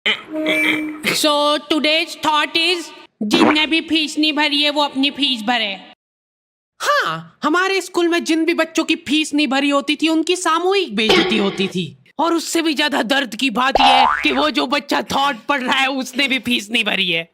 So today's thought is जिनने भी fees नहीं भरी है वो अपनी फीस भरे। हाँ, हमारे स्कूल में जिन भी बच्चों की फीस नहीं भरी होती थी उनकी सामूहिक बेइज्जती होती थी। और उससे भी ज्यादा दर्द की बात यह है कि वो जो बच्चा थॉट पढ़ रहा है उसने भी फीस नहीं भरी है।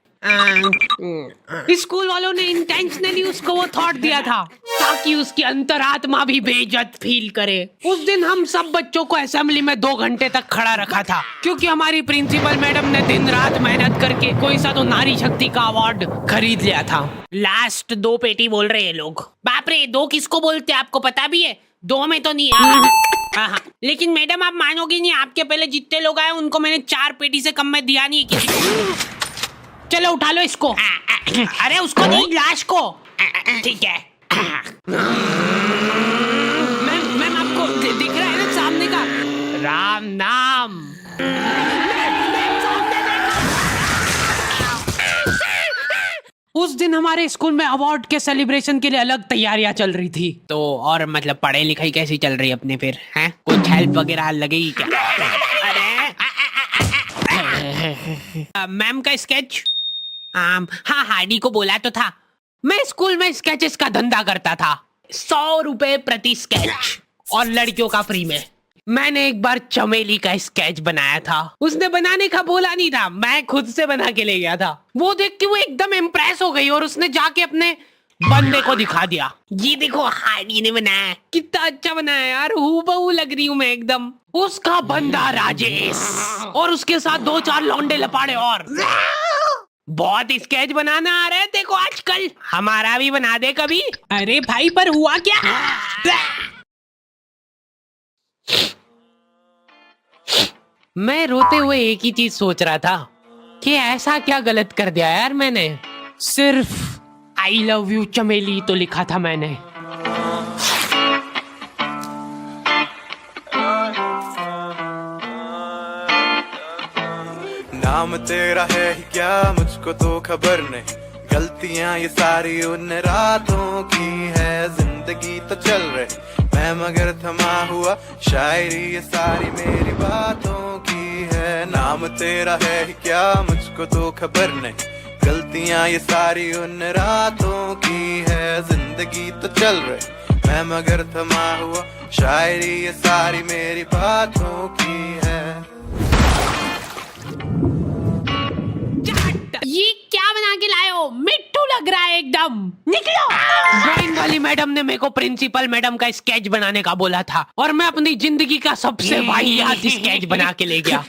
स्कूल वालों ने इंटेंशनली उसको वो थॉट दिया था ताकि उसकी अंतरात्मा भी बेइज्जत फील करे। उस दिन हम सब बच्चों को असेंबली में 2 घंटे तक खड़ा रखा था क्योंकि हमारी प्रिंसिपल मैडम ने दिन रात मेहनत करके कोई सा तो नारी शक्ति का अवार्ड खरीद लिया था। लास्ट 2 पेटी बोल रहे हैं लोग। बाप रे, 2 किसको बोलते हैं आपको पता भी है? 2 में तो नहीं है। हाँ, लेकिन मैडम आप मानोगी नहीं, आपके पहले जितने लोग आए उनको मैंने 4 पेटी से कम में दिया नहीं किसी को। चलो उठा लो इसको। अरे उसको नहीं, लाश को। ठीक है। मैम आपको दिख रहा है ना सामने का राम नाम। उस दिन हमारे स्कूल में अवार्ड के सेलिब्रेशन के लिए अलग तैयारियां चल रही थी। तो और मतलब पढ़ाई लिखाई कैसी चल रही है अपने फिर? हैं कुछ हेल्प वगैरह लगेगी क्या? अरे मैम का स्केच। हाँ, हार्डी को बोला तो था। मैं स्कूल में स्केचेस का धंधा करता था, 100 रुपए प्रति स्केच और लड़कियों का फ्री में। मैंने एक बार चमेली का स्केच बनाया था। उसने बनाने का बोला नहीं था, मैं खुद से बना के ले गया था। वो देख के वो एकदम इम्प्रेस हो गई और उसने जाके अपने बंदे को दिखा दिया। ये देखो हार्डी ने बनाया, कितना अच्छा बनाया यार, हूबहू लग रही हूँ मैं एकदम। उसका बंदा राजेश और उसके साथ 2-4 लौंडे लपाड़े और। बहुत स्केच बनाना आ रहे देखो आजकल, हमारा भी बना दे कभी। अरे भाई पर हुआ क्या? मैं रोते हुए एक ही चीज सोच रहा था कि ऐसा क्या गलत कर दिया यार मैंने। सिर्फ आई लव यू चमेली तो लिखा था मैंने। नाम तेरा है ही क्या मुझको तो खबर नहीं, गलतियां ये सारी उन रातों की है। जिंदगी तो चल रही मैं मगर थमा हुआ, शायरी ये सारी मेरी बातों की है। नाम तेरा है ही क्या मुझको तो खबर नहीं, गलतियां ये सारी उन रातों की है। जिंदगी तो चल रही मैं मगर थमा हुआ, शायरी ये सारी मेरी बातों की है। ये क्या बना के लाए हो? मिट्टू लग रहा है एकदम। निकलो। ड्राइंग वाली मैडम ने मेरे को प्रिंसिपल मैडम का स्केच बनाने का बोला था और मैं अपनी जिंदगी का सबसे वाहियात स्केच बना के ले गया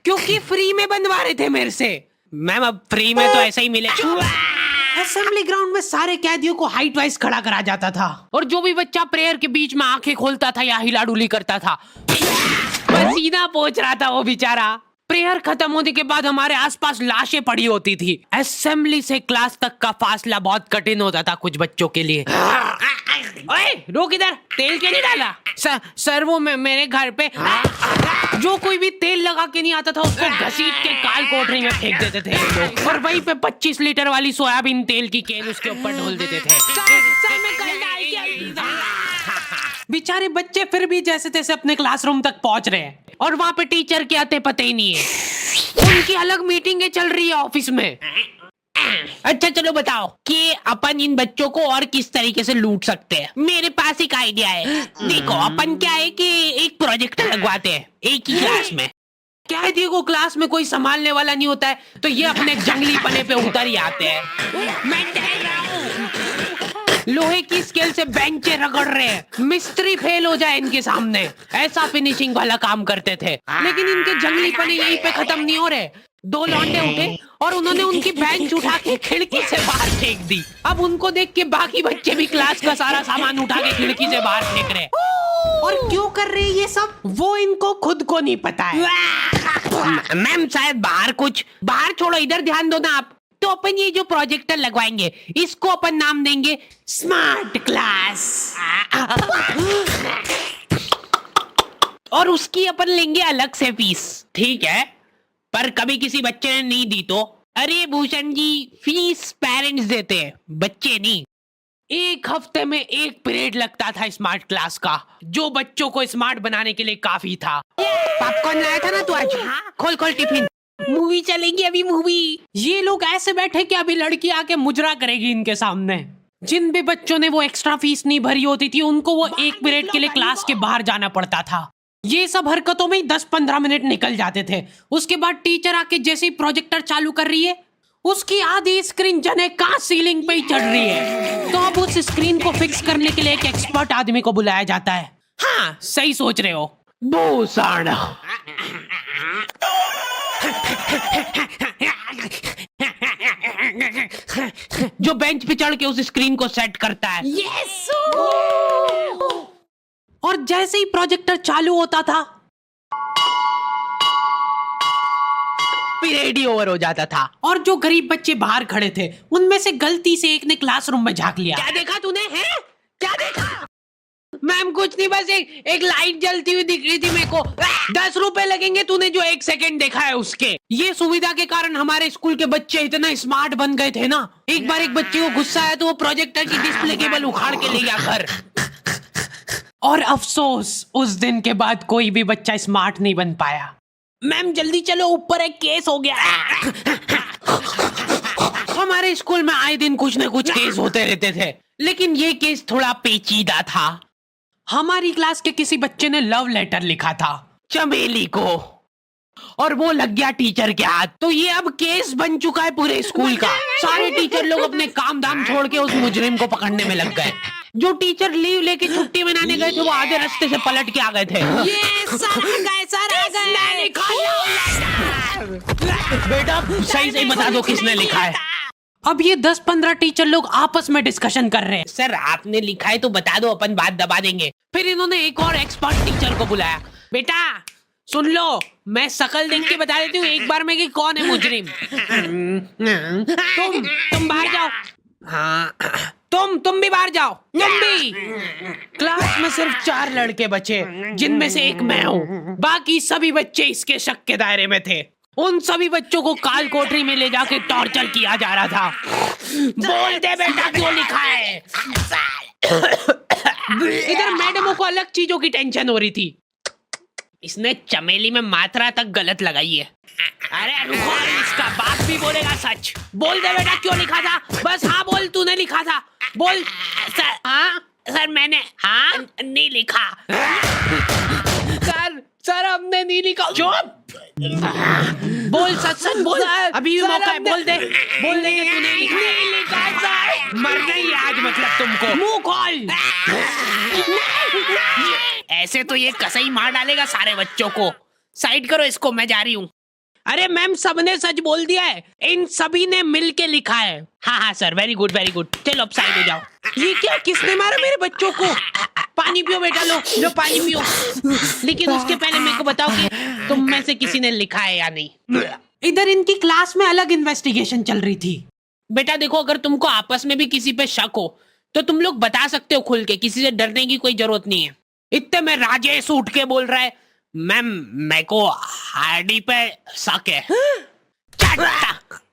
क्योंकि फ्री में बनवा रहे थे मेरे से। मैम अब फ्री में तो ऐसा ही मिले। असेंबली ग्राउंड में सारे कैदियों को हाइट वाइज खड़ा करा जाता था और जो भी बच्चा प्रेयर के बीच में आंखें खोलता था या हिलाडुली करता था पसीना पोंछ रहा था वो बेचारा। प्रेयर खत्म होने के बाद हमारे आसपास लाशें पड़ी होती थी। असेंबली से क्लास तक का फासला बहुत कठिन होता था कुछ बच्चों के लिए। ओए रोक इधर, तेल क्यों नहीं डाला? सर वो मेरे घर पे जो कोई भी तेल लगा के नहीं आता था उसको घसीट के काल कोठरी में फेंक देते थे लोग और वहीं पे 25 लीटर वाली सोयाबीन तेल की केन उसके ऊपर ढोल देते थे। बेचारे बच्चे फिर भी जैसे तैसे अपने क्लासरूम तक पहुंच रहे हैं और वहाँ पे टीचर के आते पते ही नहीं है। उनकी अलग मीटिंगें चल रही है ऑफिस में। अच्छा चलो बताओ कि अपन इन बच्चों को और किस तरीके से लूट सकते हैं। मेरे पास एक आइडिया है। देखो अपन क्या है कि एक प्रोजेक्टर लगवाते हैं एक ही क्लास में। कैदियों को क्लास में कोई संभालने वाला नहीं होता है तो ये अपने जंगली पने पे उतर ही आते हैं। मैं कह रहा हूँ लोहे की स्केल से बेंचे रगड़ रहे हैं, मिस्त्री फेल हो जाए इनके सामने, ऐसा फिनिशिंग वाला काम करते थे। लेकिन इनके जंगली पने यहीं पे खत्म नहीं हो रहे। 2 लौंडे उठे और उन्होंने उनकी बेंच उठा के खिड़की से बाहर फेंक दी। अब उनको देख के बाकी बच्चे भी क्लास का सारा सामान उठा के खिड़की से बाहर फेंक रहे। और क्यों कर रहे हैं ये सब वो इनको खुद को नहीं पता है। मैम शायद बाहर छोड़ो, इधर ध्यान दो ना आप। तो अपन ये जो प्रोजेक्टर लगवाएंगे इसको अपन नाम देंगे स्मार्ट क्लास और उसकी अपन लेंगे अलग से फीस। ठीक है, पर कभी किसी बच्चे ने नहीं दी तो? अरे भूषण जी, फीस पेरेंट्स देते हैं, बच्चे नहीं। 1 हफ्ते में 1 पीरियड लगता था स्मार्ट क्लास का, जो बच्चों को स्मार्ट बनाने के लिए काफी था। पॉपकॉर्न लाया था ना तू आज? खोल टिफिन। मूवी चलेगी अभी मूवी। ये लोग ऐसे बैठे कि अभी लड़की आके मुजरा करेगी इनके सामने। जिन भी बच्चों ने वो एक्स्ट्रा फीस नहीं भरी होती थी उनको वो 1 पीरियड के लिए क्लास के बाहर जाना पड़ता था। ये सब हरकतों में ही 10-15 मिनट निकल जाते थे। उसके बाद टीचर आके जैसे ही प्रोजेक्टर चालू कर रही है उसकी आधी स्क्रीन जने का सीलिंग पे ही चढ़ रही है। तो अब उस स्क्रीन को फिक्स करने के लिए एक एक्सपर्ट आदमी को बुलाया जाता है। हाँ सही सोच रहे हो भूषण। जो बेंच पे चढ़ के उस स्क्रीन को सेट करता है। यस। और जैसे ही प्रोजेक्टर चालू होता था पीरियड ही ओवर हो जाता था। और जो गरीब बच्चे बाहर खड़े थे उनमें से गलती से एक ने क्लासरूम में झांक लिया। क्या देखा तूने? है क्या देखा? मैम कुछ नहीं, बस एक लाइट जलती हुई दिख रही थी मेरे को। 10 रुपए लगेंगे तूने जो 1 सेकंड देखा है उसके। ये सुविधा के कारण हमारे स्कूल के बच्चे इतना स्मार्ट बन गए थे ना। एक बार एक बच्चे को गुस्सा आया तो वो प्रोजेक्टर की डिस्प्ले केबल उखाड़ के ले गया घर। और अफसोस उस दिन के बाद कोई भी बच्चा स्मार्ट नहीं बन पाया। मैम जल्दी चलो ऊपर एक केस हो गया। हमारे स्कूल में आए दिन कुछ न कुछ केस होते रहते थे, लेकिन ये केस थोड़ा पेचीदा था। हमारी क्लास के किसी बच्चे ने लव लेटर लिखा था चमेली को और वो लग गया टीचर के हाथ। तो ये अब केस बन चुका है पूरे स्कूल का। सारे टीचर लोग अपने काम धाम छोड़ के उस मुजरिम को पकड़ने में लग गए। जो टीचर लीव लेके छुट्टी मनाने गए थे वो आधे रास्ते से पलट के आ गए थे। ये सर आ गए। बेटा सही सही बता दो किसने लिखा है। अब ये 10-15 टीचर लोग आपस में डिस्कशन कर रहे हैं। सर आपने लिखा है तो बता दो, अपन बात दबा देंगे। फिर इन्होंने एक और एक्सपर्ट टीचर को बुलाया। बेटा सुन लो, मैं शकल देख के बता देती हूँ एक बार में कि कौन है मुजरिम। तुम बाहर जाओ। हाँ तुम भी बाहर जाओ। तुम भी। क्लास में सिर्फ 4 लड़के बचे जिनमें से एक मैं हूँ। बाकी सभी बच्चे इसके शक के दायरे में थे। उन सभी बच्चों को काल कोठरी में ले जाके टॉर्चर किया जा रहा था। बोल दे बेटा क्यों लिखा है। इधर मैडमों को अलग चीजों की टेंशन हो रही थी। इसने चमेली में मात्रा तक गलत लगाई है। अरे रुको, इसका बाप भी बोलेगा सच। बोल दे बेटा क्यों लिखा था। बस हाँ बोल, तूने लिखा था। बोल। सर हाँ सर मैंने हाँ नहीं लिखा। सर हमने नहीं लिखा। चुप। बोल सच बोल। अभी भी मौका है, बोल दे। बोल दे कि तूने लिखा सर। मरना ही आज मतलब तुमको। मुंह खोल। ऐसे तो ये कसई मार डालेगा सारे बच्चों को। साइड करो इसको, मैं जा रही हूँ। अरे मैम सबने सच बोल दिया है, इन सभी ने मिल के लिखा है। हाँ sir, very good very good. चलो अब साइड हो जाओ। ये क्या, किसने मारा मेरे बच्चों को? पानी पियो बेटा, लो पानी पियो। लेकिन उसके पहले मेरे को बताओ कि तुम में से किसी ने लिखा है या नहीं। इधर इनकी क्लास में अलग इन्वेस्टिगेशन चल रही थी। बेटा देखो, अगर तुमको आपस में भी किसी पे शक हो तो तुम लोग बता सकते हो खुल के, किसी से डरने की कोई जरूरत नहीं है। इतने में राजेश उठ के बोल रहा है, मैम मेरे को हार्डी पे शक है।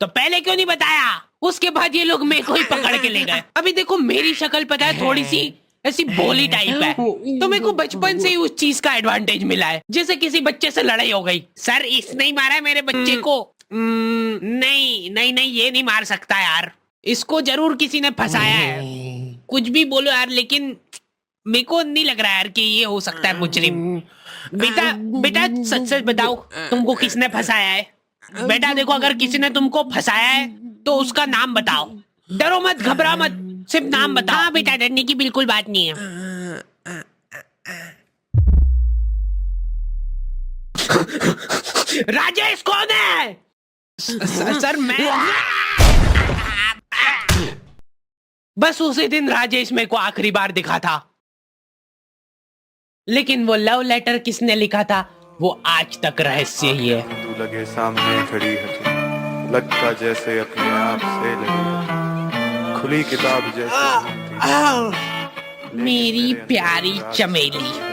तो पहले क्यों नहीं बताया? उसके बाद ये लोग मेरे को ही पकड़ के ले गए। अभी देखो मेरी शक्ल पता है थोड़ी सी ऐसी भोली टाइप है, तो मेरे को बचपन से ही उस चीज का एडवांटेज मिला है। जैसे किसी बच्चे से लड़ाई हो गई, सर इसने ही मारा है मेरे बच्चे को। नहीं ये नहीं मार सकता यार, इसको जरूर किसी ने फंसाया है। कुछ भी बोलो यार, लेकिन मेरे को नहीं लग रहा यार कि ये हो सकता है मुजरिम। बेटा सच बताओ, तुमको किसने फंसाया है? बेटा देखो, अगर किसी ने तुमको फंसाया है तो उसका नाम बताओ। डरो मत, घबरा मत, सिर्फ नाम बताओ। हाँ बेटा, डरने की बिल्कुल बात नहीं है। राजेश कौन है? सर मैं। बस उसी दिन राजेश मेरे को आखिरी बार दिखा था, लेकिन वो लव लेटर किसने लिखा था वो आज तक रहस्य ही है। तू लगे सामने खड़ी है तू, लगता जैसे अपने आप से लगी, खुली किताब जैसे मेरी प्यारी चमेली।